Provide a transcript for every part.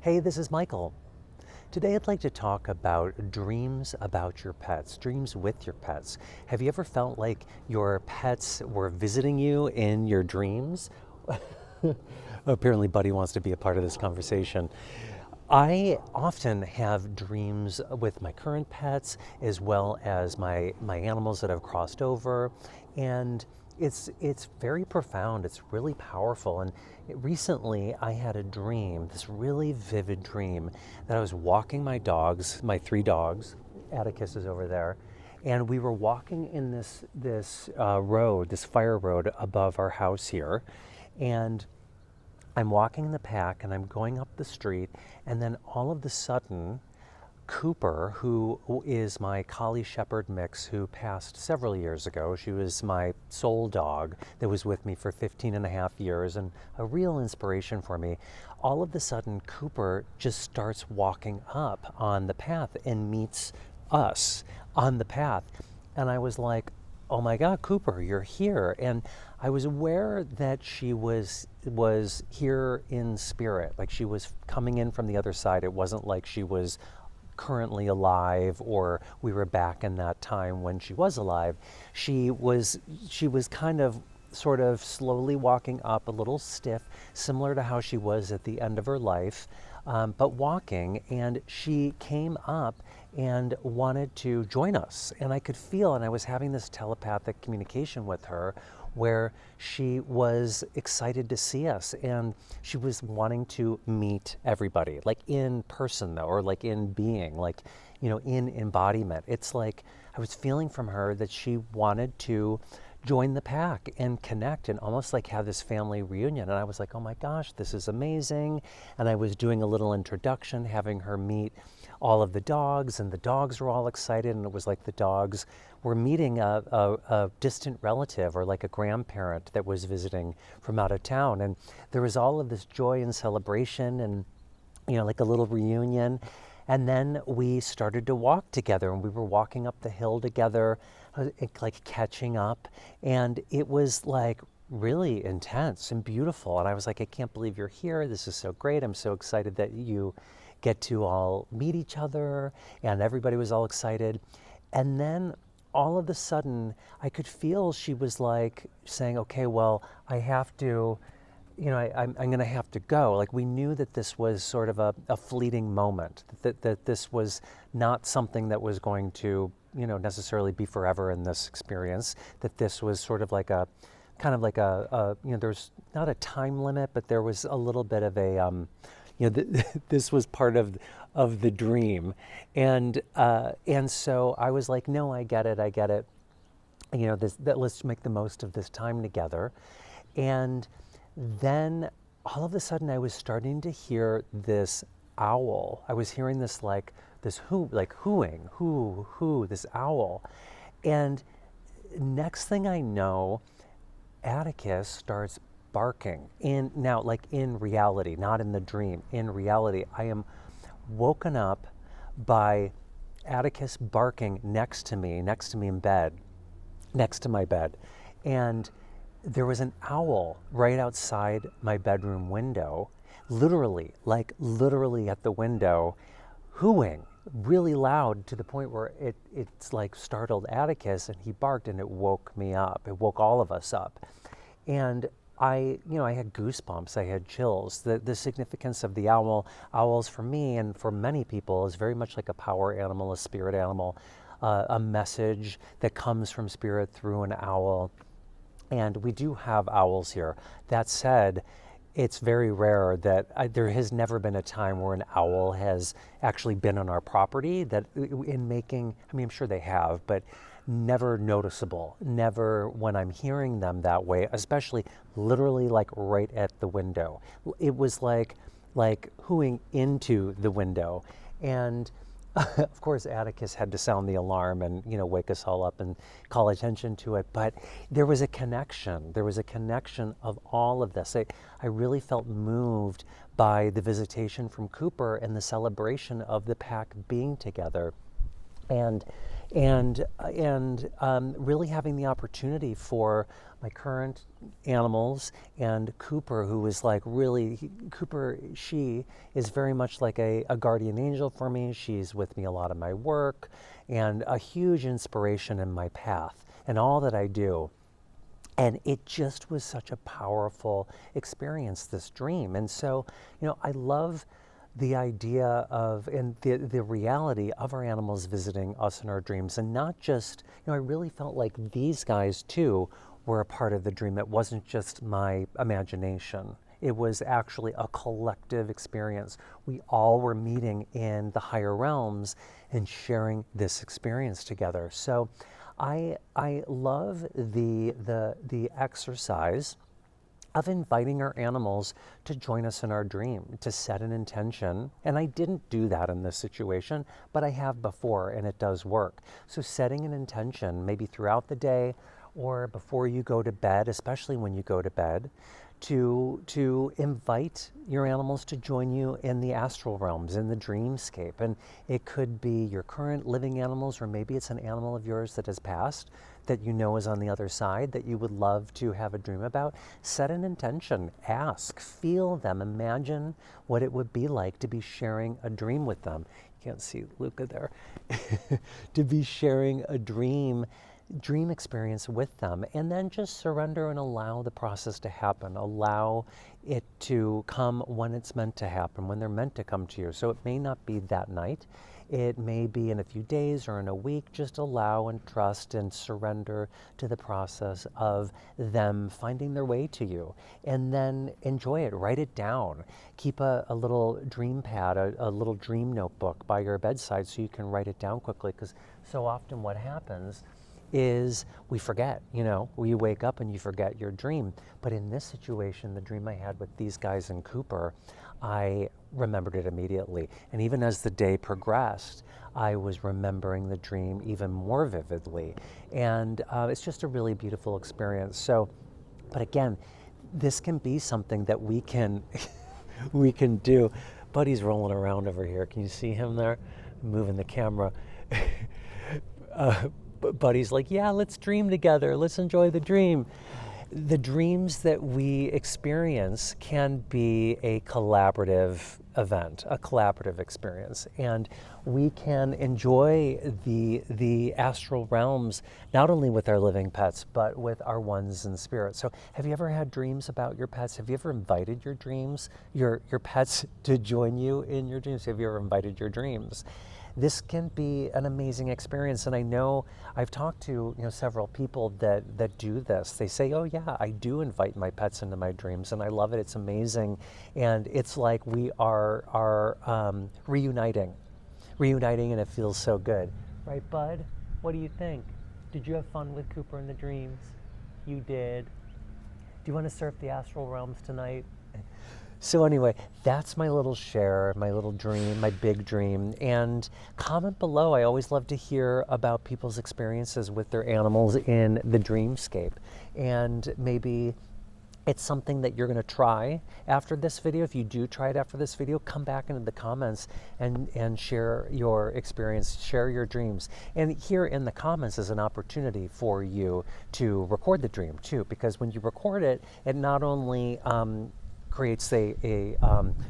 Hey, this is Michael. Today I'd like to talk about dreams about your pets, dreams with your pets. Have you ever felt like your pets were visiting you in your dreams? Apparently, Buddy wants to be a part of this conversation. I often have dreams with my current pets as well as my animals that have crossed over, and it's very profound. It's really powerful. And recently, I had a dream, this really vivid dream, that I was walking my dogs, my three dogs. Atticus is over there, and we were walking in this road, this fire road above our house here, and I'm walking in the pack and I'm going up the street, and then all of a sudden, Cooper, who is my Collie-Shepherd mix who passed several years ago, she was my sole dog that was with me for 15 and a half years and a real inspiration for me. All of a sudden, Cooper just starts walking up on the path and meets us on the path. And I was like, oh my God, Cooper, you're here. And I was aware that she was here in spirit, like she was coming in from the other side. It wasn't like she was currently alive or we were back in that time when she was alive. She was kind of sort of slowly walking up, a little stiff, similar to how she was at the end of her life, but walking. And she came up and wanted to join us. And I could feel, and I was having this telepathic communication with her where she was excited to see us and she was wanting to meet everybody, like in person though, or like in being, like, in embodiment. It's like I was feeling from her that she wanted to join the pack and connect and almost like have this family reunion. And I was like, oh my gosh, this is amazing. And I was doing a little introduction, having her meet all of the dogs, and the dogs were all excited. And it was like the dogs were meeting a distant relative or like a grandparent that was visiting from out of town. And there was all of this joy and celebration and, like a little reunion. And then we started to walk together, and we were walking up the hill together, like catching up. And it was like really intense and beautiful. And I was like, I can't believe you're here. This is so great. I'm so excited that you get to all meet each other. And everybody was all excited. And then all of a sudden, I could feel she was like saying, okay, well, I have to, I'm going to have to go. Like we knew that this was sort of a fleeting moment, that this was not something that was going to, necessarily be forever in this experience, that this was sort of like a, kind of like there's not a time limit, but there was a little bit of a, this was part of the dream. And so I was like, no, I get it. Let's make the most of this time together. And then all of a sudden I was starting to hear this owl. I was hearing this like this hooing, this owl. And next thing I know, Atticus starts barking. Like in reality, not in the dream. In reality, I am woken up by Atticus barking next to me in bed, next to my bed. And there was an owl right outside my bedroom window, literally at the window, hooing really loud to the point where it's like startled Atticus, and he barked and it woke me up. It woke all of us up. And I had goosebumps, I had chills. The significance of the owls for me and for many people is very much like a power animal, a spirit animal, a message that comes from spirit through an owl. And we do have owls here. That said, it's very rare that there has never been a time where an owl has actually been on our property that in making, I'm sure they have, but never noticeable, never when I'm hearing them that way, especially literally like right at the window. It was like hooing into the window. And of course, Atticus had to sound the alarm and, wake us all up and call attention to it. But there was a connection. There was a connection of all of this. I really felt moved by the visitation from Cooper and the celebration of the pack being together. and really having the opportunity for my current animals and Cooper, who is like really Cooper. She is very much like a guardian angel for me. She's with me a lot of my work and a huge inspiration in my path and all that I do. And it just was such a powerful experience, this dream. And so, I love the idea of and the reality of our animals visiting us in our dreams. And not just, I really felt like these guys too were a part of the dream. It wasn't just my imagination. It was actually a collective experience. We all were meeting in the higher realms and sharing this experience together. So I love the exercise of inviting our animals to join us in our dream, to set an intention. And I didn't do that in this situation, but I have before, and it does work. So setting an intention, maybe throughout the day or before you go to bed, especially when you go to bed, to invite your animals to join you in the astral realms, in the dreamscape. And it could be your current living animals, or maybe it's an animal of yours that has passed that is on the other side that you would love to have a dream about. Set an intention, ask, feel them, imagine what it would be like to be sharing a dream with them. You can't see Luca there. To be sharing a dream experience with them, and then just surrender and allow the process to happen. Allow it to come when it's meant to happen, when they're meant to come to you. So it may not be that night. It may be in a few days or in a week. Just allow and trust and surrender to the process of them finding their way to you. And then enjoy it. Write it down. Keep a little dream pad, a little dream notebook by your bedside so you can write it down quickly, because so often what happens is we forget, you wake up and you forget your dream. But in this situation, the dream I had with these guys in Cooper, I remembered it immediately. And even as the day progressed, I was remembering the dream even more vividly. And it's just a really beautiful experience. So, but again, this can be something that we can do. Buddy's rolling around over here. Can you see him there? Moving the camera. Buddy's like, yeah, let's dream together. Let's enjoy the dream. The dreams that we experience can be a collaborative event, a collaborative experience. And we can enjoy the astral realms, not only with our living pets, but with our ones in spirit. So have you ever had dreams about your pets? Have you ever invited your dreams, your pets to join you in your dreams? Have you ever invited your dreams? This can be an amazing experience. And I know I've talked to several people that do this. They say, oh yeah, I do invite my pets into my dreams, and I love it. It's amazing. And it's like we are reuniting, and it feels so good. Right, Bud? What do you think? Did you have fun with Cooper in the dreams? You did. Do you want to surf the astral realms tonight? So anyway, that's my little share, my little dream, my big dream. And comment below. I always love to hear about people's experiences with their animals in the dreamscape. And maybe it's something that you're going to try after this video. If you do try it after this video, come back into the comments and share your experience, share your dreams. And here in the comments is an opportunity for you to record the dream too, because when you record it, it not only creates a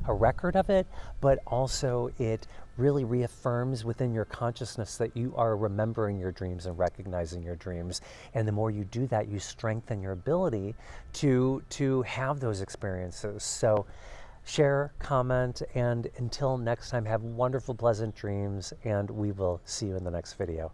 record of it, but also it really reaffirms within your consciousness that you are remembering your dreams and recognizing your dreams. And the more you do that, you strengthen your ability to have those experiences. So share, comment, and until next time, have wonderful, pleasant dreams, and we will see you in the next video.